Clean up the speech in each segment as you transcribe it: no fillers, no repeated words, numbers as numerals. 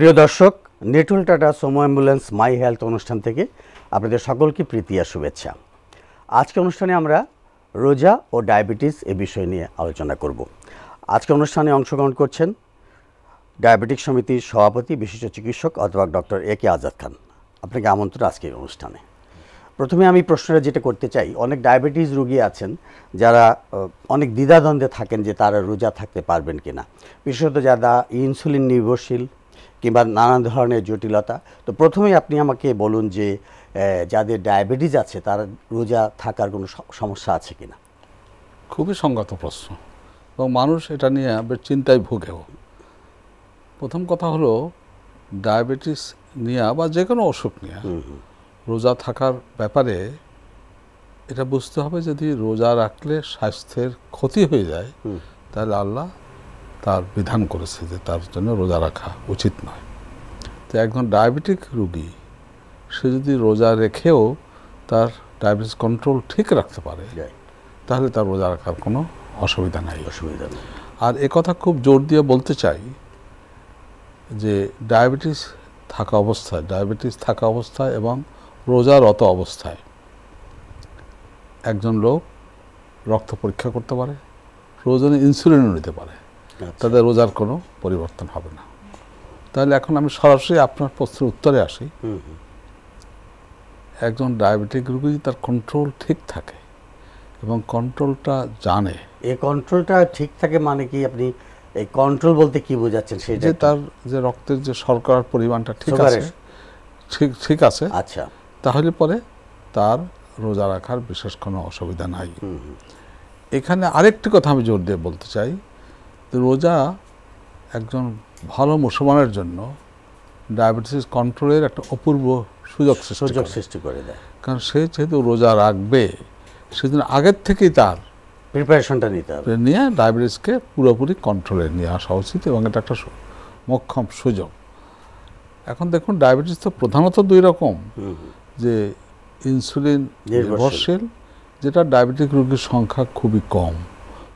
প্রিয় দর্শক, Nitol Tata Sumo ambulance my health অনুষ্ঠান থেকে আপনাদের সকলকে প্রীতি আর শুভেচ্ছা। আজকে অনুষ্ঠানে আমরা রোজা ও ডায়াবেটিস এ বিষয় নিয়ে আলোচনা করব। আজকে অনুষ্ঠানে অংশগ্রহণ করছেন ডায়াবেটিক সমিতির সভাপতি বিশিষ্ট চিকিৎসক অধ্যাপক ডক্টর এ.কে আজাদ খান। আপনাকে আমন্ত্রণ আজকের অনুষ্ঠানে। প্রথমে আমি প্রশ্নটা যেটা করতে চাই, অনেক ডায়াবেটিস রোগী আছেন যারা অনেক দ্বিধাদ্বন্দ্বে থাকেন যে তারা রোজা থাকতে পারবেন কিনা, বিশেষত যারা ইনসুলিন নির্ভরশীল কিংবা নানান ধরনের জটিলতা। তো প্রথমেই আপনি আমাকে বলুন যে যাদের ডায়াবেটিস আছে তারা রোজা থাকার কোনো সমস্যা আছে কিনা। খুবই সংগত প্রশ্ন এবং মানুষ এটা নিয়ে বেশ চিন্তায় ভুগেও। প্রথম কথা হলো, ডায়াবেটিস নিয়ে বা যে কোনো অসুখ নিয়ে রোজা থাকার ব্যাপারে এটা বুঝতে হবে, যদি রোজা রাখলে স্বাস্থ্যের ক্ষতি হয়ে যায় তাহলে আল্লাহ তার বিধান করেছে যে তার জন্য রোজা রাখা উচিত নয়। তো একজন ডায়াবেটিক রোগী সে যদি রোজা রেখেও তার ডায়াবেটিস কন্ট্রোল ঠিক রাখতে পারে তাহলে তার রোজা রাখার কোনো অসুবিধা নাই। আর একথা খুব জোর দিয়ে বলতে চাই যে ডায়াবেটিস থাকা অবস্থায় এবং রোজারত অবস্থায় একজন লোক রক্ত পরীক্ষা করতে পারে, প্রয়োজনে ইনসুলিনও নিতে পারে, তাদের রোজার কোনো পরিবর্তন হবে না। তাহলে এখন আমি সরাসরি আপনার প্রশ্নের উত্তরে আসি। একজন ডায়াবেটিক রোগী তার কন্ট্রোল ঠিক থাকে এবং কন্ট্রোলটা জানে, এই কন্ট্রোলটা ঠিক থাকে মানে কি? আপনি এই কন্ট্রোল বলতে কি বোঝাচ্ছেন? সেটা তার যে রক্তের যে শর্করার পরিমাণটা ঠিক আছে, আচ্ছা, তাহলে পরে তার রোজা রাখার বিশেষ কোনো অসুবিধা নাই। এখানে আরেকটি কথা আমি জোর দিয়ে বলতে চাই, রোজা একজন ভালো মুসলমানের জন্য ডায়াবেটিস কন্ট্রোলের একটা অপূর্ব সুযোগ সৃষ্টি করে দেয়। কারণ সে যেহেতু রোজা রাখবে সেদিন আগের থেকেই তার প্রিপারেশনটা নিয়ে ডায়াবেটিসকে পুরোপুরি কন্ট্রোলে নিয়ে আসা উচিত এবং এটা একটা মোক্ষম সুযোগ। এখন দেখুন, ডায়াবেটিস তো প্রধানত দুই রকম, যে ইনসুলিন নির্ভরশীল, যেটা ডায়াবেটিক রোগীর সংখ্যা খুবই কম,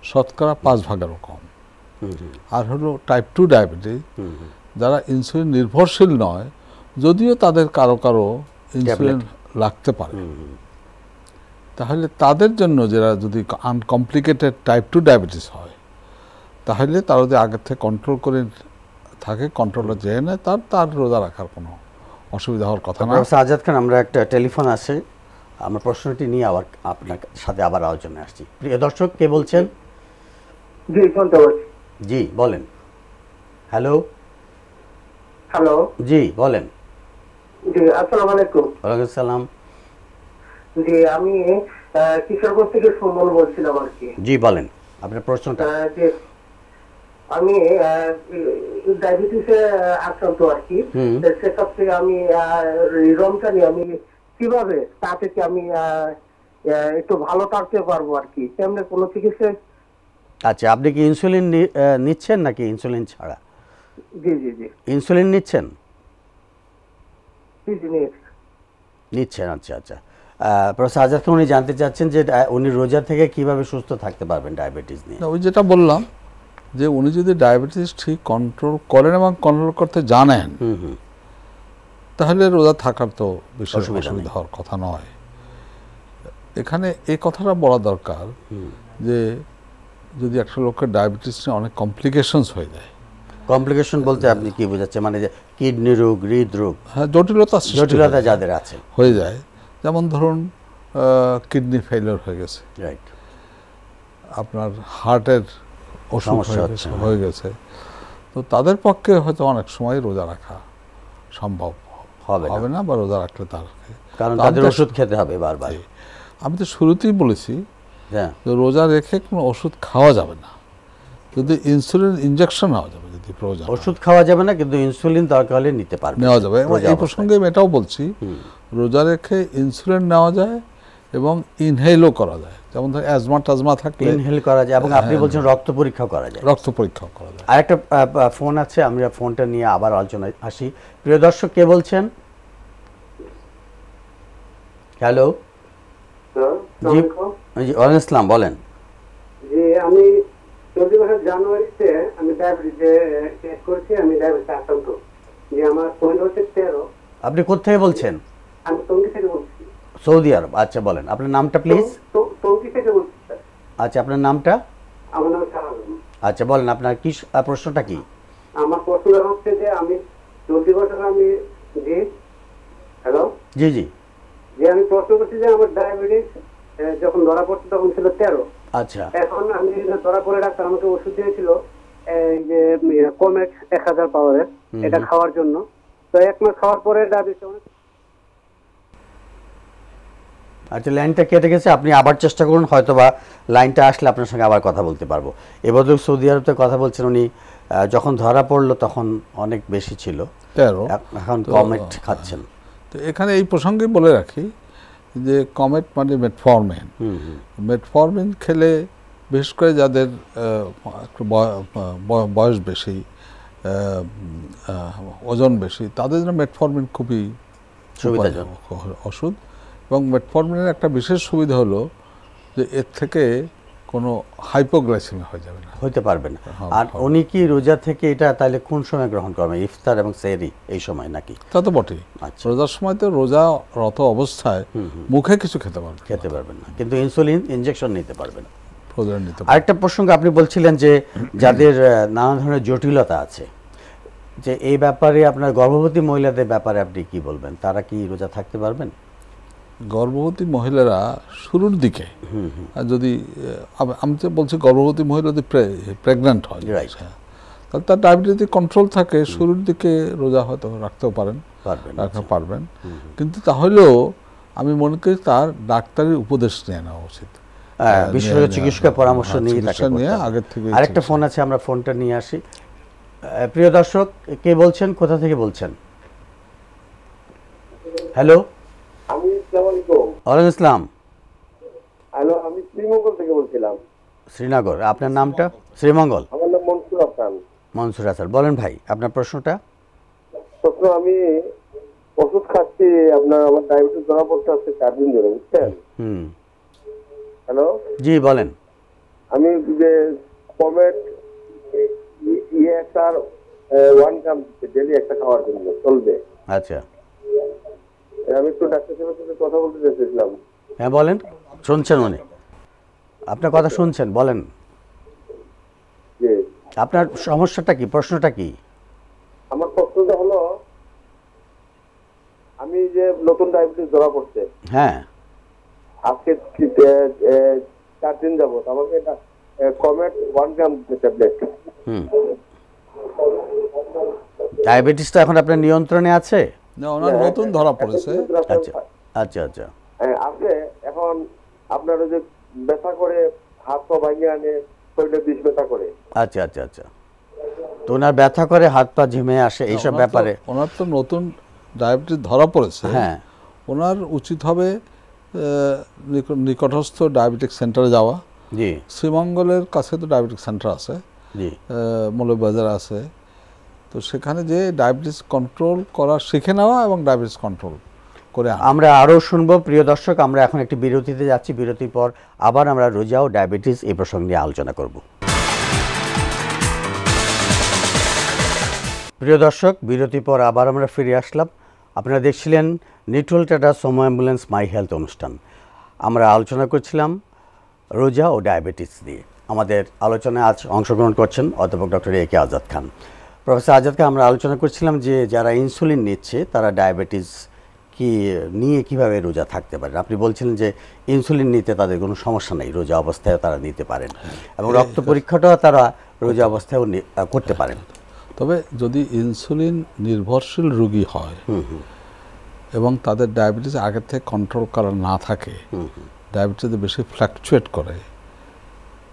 শতকরা 5%-ও কম। আর হলো টাইপ 2 ডায়াবেটিস, যারা ইনসুলিন নির্ভরশীল নয়, যদিও তাদের কারো ইনসুলিন লাগতে পারে। তাহলে তাদের জন্য যারা যদি আনকমপ্লিকেটেড টাইপ 2 ডায়াবেটিস হয়, তাহলে তারা যদি আগের থেকে কন্ট্রোল করে থাকে, কন্ট্রোলটা জেনে নেয়, তার রোজা রাখার কোনো অসুবিধা হওয়ার কথা না। আজাদ খান, আমরা একটা টেলিফোন আসে, আমরা প্রশ্নটি নিয়ে আবার আপনার সাথে আবার আলোচনায় আসছি। প্রিয় দর্শক, কে বলছেন? জি বলেন। হ্যালো জি বলেন। জি, আসসালামু আলাইকুম। ওয়ালাইকুম সালাম। জি, আমি কিশোরগঞ্জ থেকে সুমন বলছিলাম আর কি। জি বলেন আপনার প্রশ্নটা। আমি ডায়াবেটিসে আক্রান্ত আর কি। সেখান থেকে আমি রমজানে আমি কিভাবে তা থেকে আমি একটু ভালো থাকতে পারবো আর কি, তেমনি কোনো চিকিৎসা? আচ্ছা, আপনি কি ইনসুলিন নিচ্ছেন নাকি ইনসুলিন ছাড়া? জি জি জি। ইনসুলিন নিচ্ছেন? জি জি নিচ্ছেন। আচ্ছা আচ্ছা। প্রফেসর আজাদ খান, উনি জানতে চাচ্ছেন যে উনি রোজা থেকে কিভাবে সুস্থ থাকতে পারবেন ডায়াবেটিস নিয়ে। ওই যেটা বললাম যে উনি যদি ডায়াবেটিস ঠিক কন্ট্রোল করেন এবং কন্ট্রোল করতে জানেন, তাহলে রোজা থাকার তো বিশেষ অসুবিধা হওয়ার কথা নয়। এখানে এই কথাটা বলা দরকার যে যদি একটা লোকের ডায়াবেটিস নিয়ে অনেক কমপ্লিকেশনস হয়ে যায়। কমপ্লিকেশন বলতে আপনি কি বোঝাচ্ছেন? মানে যে কিডনি রোগ, হৃদরোগ, হ্যাঁ, জটিলতা যাদের আছে হয়ে যায়, যেমন ধরুন কিডনি ফেলিওর হয়ে গেছে, রাইট, আপনার হার্টের অসুখ হয়ে গেছে, তো তাদের পক্ষে হয়তো অনেক সময় রোজা রাখা সম্ভব হবে না, বা রোজা রাখলে কারণ তাদের ওষুধ খেতে হবে বারবার। আমি তো শুরুতেই বলেছি রোজা রেখে কোনো ওষুধ খাওয়া যাবে না, যদি ইনসুলিন ইনজেকশন নেওয়া যাবে, যদি প্রয়োজন। ওষুধ খাওয়া যাবে না, কিন্তু ইনসুলিন দরকার হলে নিতে পারবে, নেওয়া যাবে। এই প্রসঙ্গে আমি এটাও বলছি, রোজা রেখে ইনসুলিন নেওয়া যায় এবং ইনহেলও করা যায়, যেমন ধর অ্যাজমা থাকলে ইনহেল করা যায়, এবং আপনি বলছেন রক্ত পরীক্ষা করা যায়। আর একটা ফোন আছে, আমরা ফোনটা নিয়ে আবার আলোচনায় আসি। প্রিয় দর্শক, কে বলছেন? হ্যালো জি, ওয়ালাইকুম আসসালাম, বলেন। জি, আমি চলতি বছর জানুয়ারিতে আমি ডায়াবেটিসে টেস্ট করেছি, আমি ডায়াবেটিস আক্রান্ত। যে আমার পনেরো হচ্ছে 13। আপনি কোত্থেকে বলছেন? আমি টঙ্গী থেকে বলছি। সৌদি আরব। আচ্ছা, বলেন আপনার নামটা প্লিজ। টঙ্গী থেকে বলছি স্যার। আচ্ছা, আপনার নামটা? আমার নাম শাহ আলম। আচ্ছা, বলেন আপনার কি প্রশ্নটা কি? আমার প্রশ্ন হচ্ছে যে আমি চলতি বছর আমি জি হ্যালো জি জি। যে আমি প্রশ্ন করছি যে আমার ডায়াবেটিস যখন ধরা পড়ছে তখন ছিল 13। আচ্ছা এখন আমি ধরা পড়ে ডাক্তার আমাকে ওষুধ দিয়েছিল এই যে কমেট 1000 পাওয়ারের, এটা খাওয়ার জন্য। তো 1 মাস খাওয়ার পরে ডায়াবেটিস অনেক। আচ্ছা, লাইনটা কেটে গেছে, আপনি আবার চেষ্টা করুন, হয়তোবা লাইনটা আসলে আপনার সঙ্গে আবার কথা বলতে পারবো। এবার সৌদি আরবে কথা বলছেন উনি যখন ধরা পড়লো তখন অনেক বেশি ছিল, 13। এখন কমেট খাচ্ছেন। তো এখানে এই প্রসঙ্গে বলে রাখি যে কমেট মানে মেটফরমিন। মেটফরমিন খেলে বিশেষ করে যাদের একটু বয়স বেশি, ওজন বেশি, তাদের জন্য মেটফরমিন খুবই সুবিধাজনক ওষুধ। এবং মেটফরমিনের একটা বিশেষ সুবিধা হলো যে এর থেকে কোনো হাইপোগ্লাইসেমিয়া হয়ে যাবে না, হইতে পারবে না। আর উনি কি রোজা থেকে এটা তাহলে কোন সময় গ্রহণ করবেন, ইফতার এবং সেহরি এই সময় নাকি? তা তো বটেই। আচ্ছা। রোজার সময় তো রোজারত অবস্থায় মুখে কিছু খেতে পারবেন না, কিন্তু ইনসুলিন ইনজেকশন নিতে পারবেন। নিতে আরেকটা প্রসঙ্গ আপনি বলছিলেন যে যাদের নানা ধরনের জটিলতা আছে, যে এই ব্যাপারে আপনার গর্ভবতী মহিলাদের ব্যাপারে আপনি কি বলবেন, তারা কি রোজা থাকতে পারবেন? গর্ভবতী মহিলারা শুরুর দিকে, যদি আমি তো বলছি গর্ভবতী মহিলা যদি প্রেগন্যান্ট হয়, তাহলে তার ডায়াবেটিস যদি কন্ট্রোল থাকে, শুরুর দিকে রোজা হয়তো রাখতেও পারবেন। কিন্তু তাহলেও আমি মনে করি তার ডাক্তারের উপদেশ নিয়ে নেওয়া উচিত, বিশেষজ্ঞ চিকিৎসকের পরামর্শ নিয়ে আগের থেকে। আরেকটা ফোন আছে, আমরা ফোনটা নিয়ে আসি। প্রিয় দর্শক, কে বলছেন, কোথা থেকে বলছেন? হ্যালো। আমি আসসালামু আলাইকুম। ওয়ালাইকুম আসসালাম। হ্যালো, আমি শ্রীমঙ্গল থেকে বলছিলাম। শ্রীনগর। আপনার নামটা? শ্রীমঙ্গল। আমার নাম মনসুর হাসান। মনসুর হাসান, বলেন ভাই আপনার প্রশ্নটা। প্রশ্ন, আমি ওষুধ খাচ্ছি, আমার ডায়াবেটিস ধরা পড়তে হচ্ছে 4 দিন ধরে, বুঝছেন? হ্যালো জি বলেন। আমি যে কমেট ESR 1 গ্রাম ডেলি একটা খাওয়ার জন্য চলবে? আচ্ছা, আমি একটু ডাক্তার সাহেবের সাথে কথা বলতে চাইছিলাম। হ্যাঁ বলেন, শুনছেন উনি, আপনার কথা শুনছেন, বলেন। জি, আপনার সমস্যাটা কি, প্রশ্নটা কি? আমার প্রশ্নটা হলো, আমি যে নতুন ডায়াবেটিস ধরা পড়ছে, হ্যাঁ, আজকে 4 দিন যাবত আমাকে এটা কমেট 1 গ্রাম ট্যাবলেট। ডায়াবেটিসটা এখন আপনার নিয়ন্ত্রণে আছে? না, ওনার নতুন ধরা পড়েছে। আচ্ছা আচ্ছা আচ্ছা। আছে। এখন আপনারা যে ব্যথা করে, হাত পা ভাঙিয়ে আনে, শরীরে বিষ ব্যথা করে। আচ্ছা আচ্ছা আচ্ছা। তো ওনার ব্যথা করে, হাত পা ঝিমে আসে, এইসব ব্যাপারে? ওনার তো নতুন ডায়াবেটিস ধরা পড়েছে। হ্যাঁ, ওনার উচিত হবে নিকটস্থ ডায়াবেটিক সেন্টারে যাওয়া। জি। শ্রীমঙ্গলের কাছে তো ডায়াবেটিক সেন্টার আছে, জি, মৌলভীবাজার আছে। তো সেখানে যে ডায়াবেটিস কন্ট্রোল করা শিখে নেওয়া এবং ডায়াবেটিস কন্ট্রোল করে আমরা আরও শুনবো। প্রিয় দর্শক, আমরা এখন একটি বিরতিতে যাচ্ছি, বিরতির পর আবার আমরা রোজা ও ডায়াবেটিস এই প্রসঙ্গে নিয়ে আলোচনা করব। প্রিয় দর্শক, বিরতির পর আবার আমরা ফিরে আসলাম। আপনারা দেখছিলেন Nitol Tata Sumo ambulance my health অনুষ্ঠান। আমরা আলোচনা করছিলাম রোজা ও ডায়াবেটিস নিয়ে। আমাদের আলোচনায় আজ অংশগ্রহণ করছেন অধ্যাপক ডক্টর AK আজাদ খান। প্রফেসর আজাদ খান, আমরা আলোচনা করছিলাম যে যারা ইনসুলিন নিচ্ছে তারা ডায়াবেটিস কি নিয়ে কিভাবে রোজা থাকতে পারেন। আপনি বলছিলেন যে ইনসুলিন নিতে তাদের কোনো সমস্যা নেই, রোজা অবস্থায় তারা নিতে পারেন, এবং রক্ত পরীক্ষাটাও তারা রোজা অবস্থায়ও করতে পারেন। তবে যদি ইনসুলিন নির্ভরশীল রোগী হয় এবং তাদের ডায়াবেটিস আগের থেকে কন্ট্রোল করা না থাকে, ডায়াবেটিস বেশি ফ্ল্যাকচুয়েট করে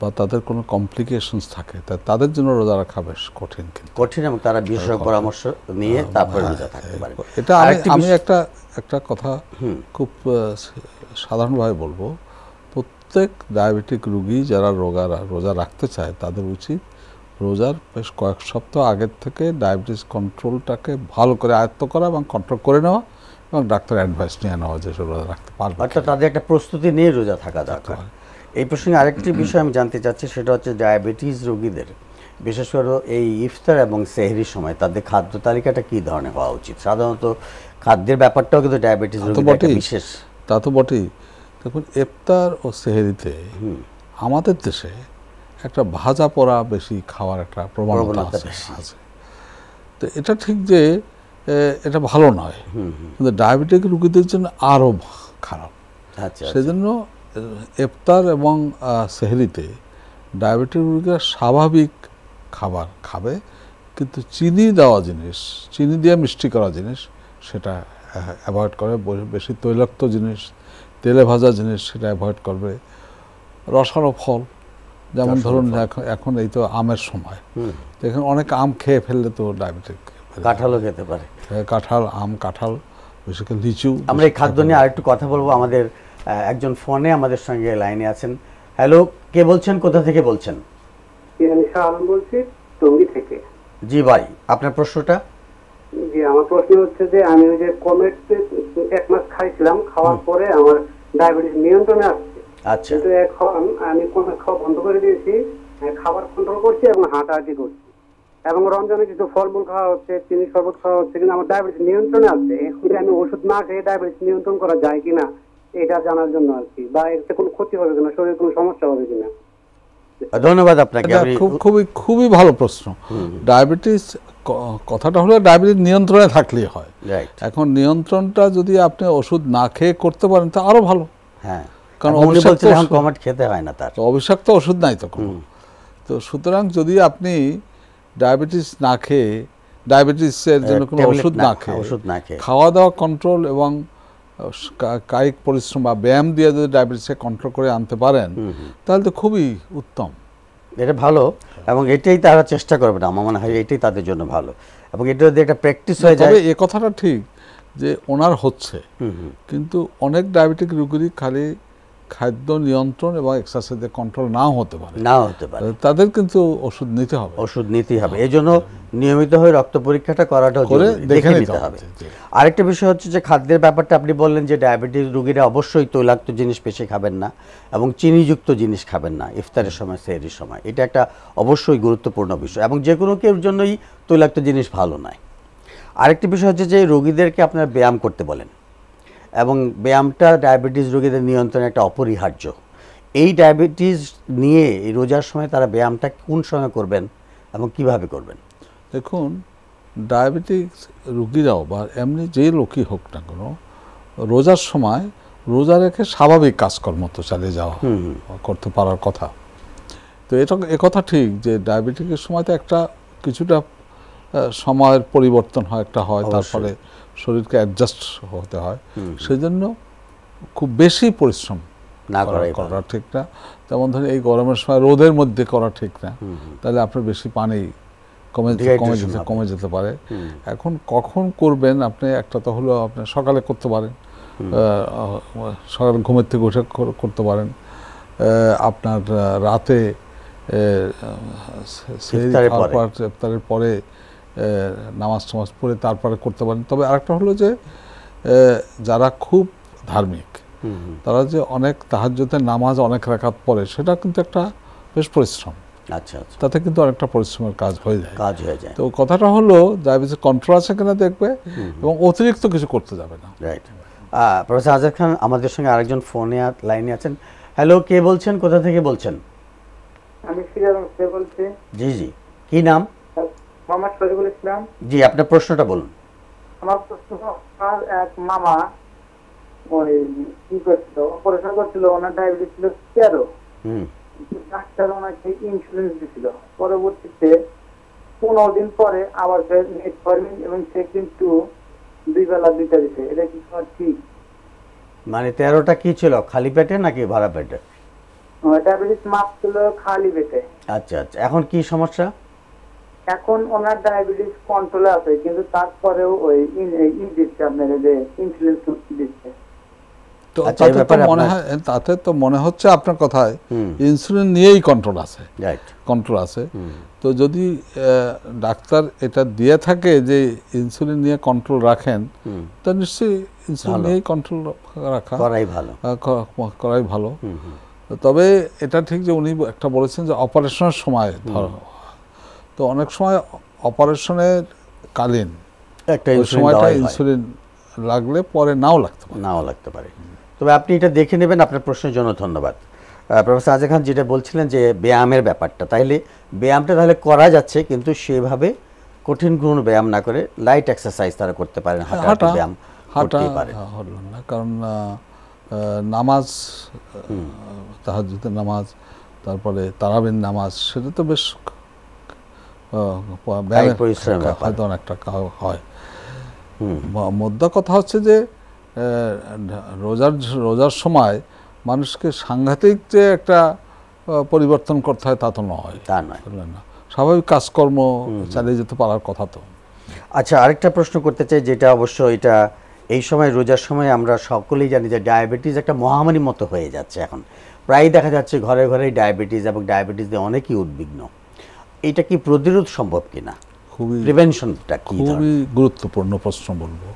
বা তাদের কোনো কমপ্লিকেশনস থাকে, তাদের জন্য রোজা রাখা বেশ কঠিন, এবং তারা বিশেষজ্ঞ পরামর্শ নিয়ে তারপরে রোজা থাকতে পারে। এটা আমি একটা কথা খুব সাধারণভাবে বলবো, প্রত্যেক ডায়াবেটিক রোগী যারা রোজা রাখতে চায় তাদের উচিত রোজার বেশ কয়েক সপ্তাহ আগের থেকে ডায়াবেটিস কন্ট্রোলটাকে ভালো করে আয়ত্ত করা এবং কন্ট্রোল করে নেওয়া, এবং ডাক্তার অ্যাডভাইস নিয়ে নেওয়া যে রোজা রাখতে পারবে। অর্থাৎ তাদের একটা প্রস্তুতি নিয়ে রোজা থাকা দরকার। এই প্রসঙ্গে আরেকটি বিষয় আমি জানতে চাচ্ছি, সেটা হচ্ছে ডায়াবেটিস রোগীদের বিশেষ করে এই ইফতার এবং সেহরির সময় তাদের খাদ্য তালিকাটা কি ধরনের হওয়া উচিত? সাধারণত খাদ্যের ব্যাপারটাও কিন্তু ডায়াবেটিস রোগীদের একটা বিশেষ। তা তো বটেই। দেখুন, ইফতার ও সেহরিতে আমাদের দেশে একটা ভাজা পোড়া বেশি খাওয়ার একটা প্রবণতা আছে। তো এটা ঠিক যে এটা ভালো নয়, কিন্তু ডায়াবেটিক রোগীদের জন্য আরও খারাপ। সেজন্য ইফতার এবং সেহরিতে ডায়াবেটিক রোগীরা স্বাভাবিক খাবার খাবে, কিন্তু চিনি দেওয়া জিনিস, চিনি দিয়ে মিষ্টি করা জিনিস সেটা অ্যাভয়েড করে। বেশি তৈলাক্ত জিনিস, তেলে ভাজা জিনিস সেটা অ্যাভয়েড করবে। রসালো ফল, যেমন ধরুন এখন এই তো আমের সময়, এখানে অনেক আম খেয়ে ফেললে তো ডায়াবেটিক। কাঁঠালও খেতে পারে, কাঁঠাল, আম, কাঁঠাল, বিশেষ করে লিচু। আমরা এই খাদ্য নিয়ে আরেকটু কথা বলবো। আমাদের একজন ফোনে আমাদের সঙ্গে লাইনে আছেন। হ্যালো, কে বলছেন, কোথা থেকে বলছেন? আমি শাহান বলছি, টঙ্গী থেকে। জি ভাই, আপনার প্রশ্নটা? জি, আমার প্রশ্ন হচ্ছে যে আমি ওই যে কমেট 1 মাস খাইছিলাম, খাওয়ার পরে আমার ডায়াবেটিস নিয়ন্ত্রণে আসছে। আচ্ছা, কিন্তু এখন আমি কমেট খাওয়া বন্ধ করে দিয়েছি, খাবার কন্ট্রোল করছি এবং হাঁটাহাঁটি করছি, এবং রমজানে কিছু ফলমূল খাওয়া হচ্ছে, চিনি শরবত খাওয়া হচ্ছে, কিন্তু আমার ডায়াবেটিস নিয়ন্ত্রণে আছে। এখন আমি ওষুধ না খেয়ে ডায়াবেটিস নিয়ন্ত্রণ করা যায় কিনা এটা জানার জন্য আর কি, বা এতে কোনো ক্ষতি হবে কিনা, শরীরে কোনো সমস্যা হবে কিনা। ধন্যবাদ আপনাকে। খুবই ভালো প্রশ্ন। ডায়াবেটিস কথাটা হলো ডায়াবেটিস নিয়ন্ত্রণে থাকলেই হয়। এখন নিয়ন্ত্রণটা যদি আপনি ওষুধ না খেয়ে করতে পারেন তা আরো ভালো। হ্যাঁ, কারণ কমেট খেতে হয় না, তার অবিষাক্ত ওষুধ নাই তখন। তো সুতরাং যদি আপনি ডায়াবেটিস না খেয়ে, ডায়াবেটিসের জন্য কোনো ওষুধ না খেয়ে খাওয়া দাওয়া কন্ট্রোল এবং কায়িক পরিশ্রম বা ব্যায়াম দিয়ে যদি ডায়াবেটিসকে কন্ট্রোল করে আনতে পারেন, তাহলে তো খুবই উত্তম। এটা ভালো, এবং এটাই তারা চেষ্টা করবে না, আমার মনে হয় এটাই তাদের জন্য ভালো, এবং এটা যদি একটা প্র্যাকটিস হয়ে যায়। এ কথাটা ঠিক যে ওনার হচ্ছে, কিন্তু অনেক ডায়াবেটিক রোগীরই খালি খাদ্য নিয়ন্ত্রণ এবং এক্সারসাইজের কন্ট্রোল নাও হতে পারে, তাদের কিন্তু ওষুধ নিতেই হবে। এই জন্য নিয়মিত হয়ে রক্ত পরীক্ষাটা করাটাও দেখে নিতে হবে। আরেকটা বিষয় হচ্ছে যে খাদ্যের ব্যাপারটা আপনি বললেন যে ডায়াবেটিস রোগীরা অবশ্যই তৈলাক্ত জিনিস বেশি খাবেন না এবং চিনিযুক্ত জিনিস খাবেন না ইফতারের সময়, সেহরির সময়। এটা একটা অবশ্যই গুরুত্বপূর্ণ বিষয়, এবং যে কোনো কেউ জন্যই তৈলাক্ত জিনিস ভালো নয়। আরেকটি বিষয় হচ্ছে যে রোগীদেরকে আপনারা ব্যায়াম করতে বলেন, এবং ব্যায়ামটা ডায়াবেটিস রোগীদের নিয়ন্ত্রণে একটা অপরিহার্য। এই ডায়াবেটিস নিয়ে এই রোজার সময় তারা ব্যায়ামটা কোন সময় করবেন এবং কিভাবে করবেন? দেখুন, ডায়াবেটিস রোগীরাও বা এমনি যে লোকই হোক না কেন, রোজার সময় রোজা রেখে স্বাভাবিক কাজকর্ম তো চালিয়ে যাওয়া করতে পারার কথা। তো কথা ঠিক যে ডায়াবেটিকের সময় তো একটা কিছুটা সময়ের পরিবর্তন হয়, তারপরে শরীরকে অ্যাডজাস্ট হতে হয়। সেজন্য খুব বেশি পরিশ্রম না করা ঠিক না। যেমন ধরুন এই গরমের সময় রোদের মধ্যে করা ঠিক না, তাহলে আপনার বেশি পানি কমে যেতে পারে। এখন কখন করবেন আপনি, একটা তো হলো আপনি সকালে করতে পারেন, সকালে ঘুমের থেকে উঠে করতে পারেন, আপনার রাতে ইফতারের পরে নামাজ টামাজ পড়ে তারপরে করতে পারেন। তবে আরেকটা হলো যে যারা খুব ধার্মিক তারা যে অনেক তাহাজ্জুদের নামাজ অনেক রাকাত পড়ে, সেটা কিন্তু একটা বেশ পরিশ্রম। আচ্ছা, তাতে কিন্তু অনেকটা পরিশ্রমের কাজ হয়ে যায়। তো কথাটা হলো ডায়াবেটিস কন্ট্রোল আছে কিনা দেখবে, এবং অতিরিক্ত কিছু করতে যাবে না। রাইট। প্রফেসর আজাদ খান, আমাদের সঙ্গে আরেকজন ফোনে লাইনে আছেন। হ্যালো, কে বলছেন, কোথা থেকে বলছেন? আমি সিরাজ থেকে বলছি। জি জি, কি নাম? মোহাম্মদ শরীফুল ইসলাম। জি, আপনার প্রশ্নটা বলুন। আমার প্রশ্ন, আমার এক মামা ওই কি করছিল, অপারেশন করছিল, ওনার ডায়াবেটিস ছিল 13। ডাক্তার ওনাকে ইন্স্যুরেন্স দিছিল। পরবর্তীতে 15 দিন পরে আবার মেটফরমিন এবং সেকিন 2 2 বেলা 2টা দিছে। এটা কি ঠিক? মানে 13টা কি ছিল, খালি পেটে নাকি ভরা পেটে? ডায়াবেটিস মাপ ছিল খালি পেটে। আচ্ছা আচ্ছা, এখন কি সমস্যা? এখন ওনার ডায়াবেটিস কন্ট্রোলে আছে, কিন্তু তারপরেও ওই দিচ্ছে আপনার যে ইনসুলিন দিচ্ছে। তো তাতে তো মনে হচ্ছে আপনার কথায় ইনসুলিন নিয়েই কন্ট্রোল আছে। তো যদি ডাক্তার এটা দিয়ে থাকে যে ইনসুলিন নিয়ে কন্ট্রোল রাখেন, তো নিশ্চয়ই ইনসুলিন নিয়েই কন্ট্রোল করাই ভালো। তবে এটা ঠিক যে উনি একটা বলেছেন যে অপারেশনের সময় তো অনেক সময় অপারেশনের কালীন একটা ওই ইনসুলিন সময়টা দেওয়াই হয়। ইনসুলিন লাগলে পরে নাও লাগতে পারে। নাও লাগতে পারে। তবে আপনি এটা দেখে নেবেন। আপনার প্রশ্নের জন্য ধন্যবাদ। প্রফেসর আজা খান যেটা বলছিলেন যে ব্যায়ামের ব্যাপারটা, তাইলে ব্যায়ামটা তাহলে করা যাচ্ছে, কিন্তু সেভাবে কঠিন কোনো ব্যায়াম না করে লাইট এক্সারসাইজ তারা করতে পারেন, হাঁটা ব্যায়াম করতেই পারেন। হলো না, কারণ নামাজ, তাহাজ্জুদের নামাজ, তারপরে তারাবির নামাজ, সেটা তো বেশ পরিশ্রমের ব্যাপার। হয়তো অনেকটা হয়। মোদ্দা কথা হচ্ছে যে রোজার সময় মানুষকে সাংঘাতিক যে একটা পরিবর্তন করতে হয় তা তো নয়, তা নয়। বুঝলেন না, স্বাভাবিক কাজকর্ম চালিয়ে যেতে পারার কথা তো। আচ্ছা, আরেকটা প্রশ্ন করতে চাই, যেটা অবশ্য এটা এই সময় রোজার সময় আমরা সকলেই জানি যে ডায়াবেটিস একটা মহামারীর মতো হয়ে যাচ্ছে। এখন প্রায়ই দেখা যাচ্ছে ঘরে ঘরে ডায়াবেটিস, এবং ডায়াবেটিস দিয়ে অনেকেই উদ্বিগ্ন। এটা কি প্রতিরোধ সম্ভব কিনা? খুবই প্রিভেনশনটা কি? খুবই গুরুত্বপূর্ণ প্রশ্ন বলবো।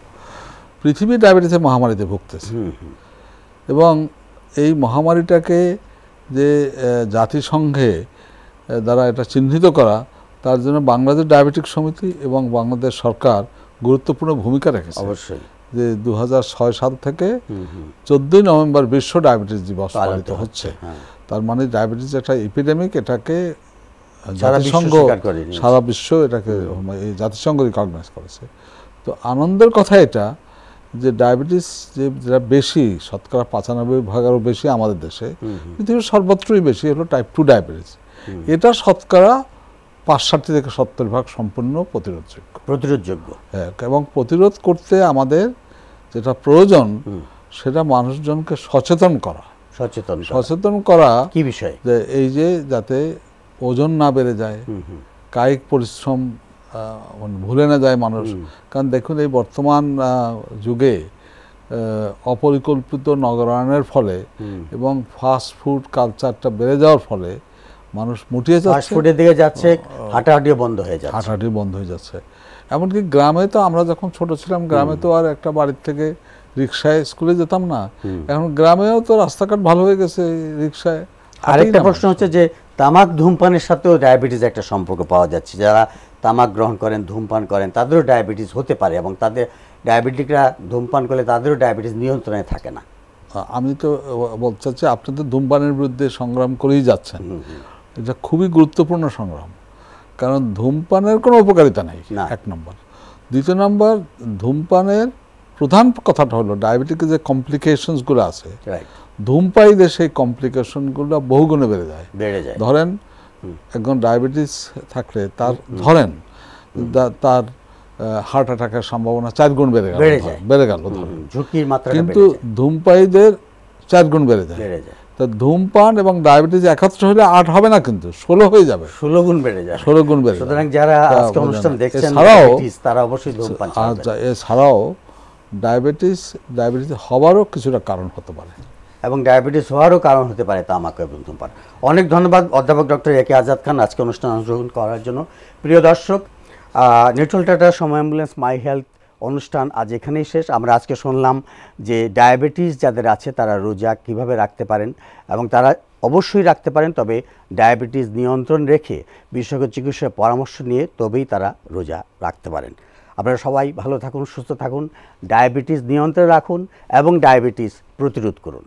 পৃথিবী ডায়াবেটিসের মহামারীতে ভুগতেছে, এবং এই মহামারীটাকে যে জাতিসংঘে দ্বারা এটা চিহ্নিত করা, তার জন্য বাংলাদেশ ডায়াবেটিক সমিতি এবং বাংলাদেশ সরকার গুরুত্বপূর্ণ ভূমিকা রেখেছে। অবশ্যই যে 2006 সাল থেকে 14 নভেম্বর বিশ্ব ডায়াবেটিস দিবস পালিত হচ্ছে। তার মানে ডায়াবেটিস একটা এপিডেমিক, এটাকে জাতিসংঘ, সারা বিশ্ব এটাকে এই জাতিসংঘ রিকগনাইজ করেছে। তো আনন্দের কথা এটা যে ডায়াবেটিস যেটা বেশি, শতকরা 95%-এরও বেশি আমাদের দেশে, পৃথিবীর সর্বত্রই বেশি হলো টাইপ 2 ডায়াবেটিস। এটা শতকরা 65 থেকে 70% সম্পূর্ণ প্রতিরোধযোগ্য। হ্যাঁ, এবং প্রতিরোধ করতে আমাদের যেটা প্রয়োজন সেটা মানুষজনকে সচেতন করা। কি বিষয়? যে এই যে যাতে ওজন না বেড়ে যায়, কায়িক পরিশ্রম ভুলে না যায় মানুষ। কারণ দেখুন, এই বর্তমান যুগে অপরিকল্পিত নগরায়নের ফলে এবং ফাস্ট ফুড কালচারটা বেড়ে যাওয়ার ফলে মানুষ মুটিয়ে যাচ্ছে, ফাস্ট ফুডের দিকে যাচ্ছে, হাঁটাহাঁটিও বন্ধ হয়ে যাচ্ছে। এমনকি গ্রামে তো আমরা যখন ছোট ছিলাম, গ্রামে তো আর একটা বাড়ির থেকে রিক্সায় স্কুলে যেতাম না। এখন গ্রামেও তো রাস্তাঘাট ভালো হয়ে গেছে, রিক্সায়। আরেকটা প্রশ্ন হচ্ছে যে তামাক ধূমপানের সাথেও ডায়াবেটিস একটা সম্পর্ক পাওয়া যাচ্ছে। যারা তামাক গ্রহণ করেন, ধূমপান করেন, তাদেরও ডায়াবেটিস হতে পারে, এবং তাদের ডায়াবেটিকরা ধূমপান করলে তাদেরও ডায়াবেটিস নিয়ন্ত্রণে থাকে না। আমি তো বলতে চাচ্ছি, আপনি তো ধূমপানের বিরুদ্ধে সংগ্রাম করেই যাচ্ছেন। এটা খুবই গুরুত্বপূর্ণ সংগ্রাম, কারণ ধূমপানের কোনো উপকারিতা নেই, এক নম্বর। দ্বিতীয় নম্বর, ধূমপানের প্রধান কথাটা হলো ডায়াবেটিকের যে কমপ্লিকেশনসগুলো আছে, ধূমপায়ীদের সেই কমপ্লিকেশনগুলো বহুগুণে বেড়ে যায়। ধরেন, একজন ডায়াবেটিস থাকলে তার তার হার্ট অ্যাটাকের সম্ভাবনা 4 গুণ বেড়ে গেল, ঝুঁকির মাত্রা। কিন্তু ধূমপায়ীদের 4 গুণ বেড়ে যায়। তা ধূমপান এবং ডায়াবেটিস একত্র হলে 8 হবে না, কিন্তু 16 হয়ে যাবে, 16 গুণ বেড়ে যায়। সুতরাং যারা আজকে অনুষ্ঠান দেখছেন তারা অবশ্যই ধূমপান ছাড়বেন। এছাড়াও ডায়াবেটিস হওয়ারও কিছুটা কারণ হতে পারে, এবং ডায়াবেটিস হওয়ারও কারণ হতে পারে তামাক এবং ধূমপান। অনেক ধন্যবাদ অধ্যাপক ডক্টর এ কে আজাদ খান আজকে অনুষ্ঠানে অংশগ্রহণ করার জন্য। প্রিয় দর্শক, নিউট্রাল টাটা সময় অ্যাম্বুলেন্স মাই হেলথ অনুষ্ঠান আজ এখানেই শেষ। আমরা আজকে শুনলাম যে ডায়াবেটিস যাদের আছে তারা রোজা কিভাবে রাখতে পারেন, এবং তারা অবশ্যই রাখতে পারেন, তবে ডায়াবেটিস নিয়ন্ত্রণ রেখে বিশেষজ্ঞ চিকিৎসার পরামর্শ নিয়ে তবেই তারা রোজা রাখতে পারেন। আপনারা সবাই ভালো থাকুন, সুস্থ থাকুন, ডায়াবেটিস নিয়ন্ত্রণে রাখুন এবং ডায়াবেটিস প্রতিরোধ করুন।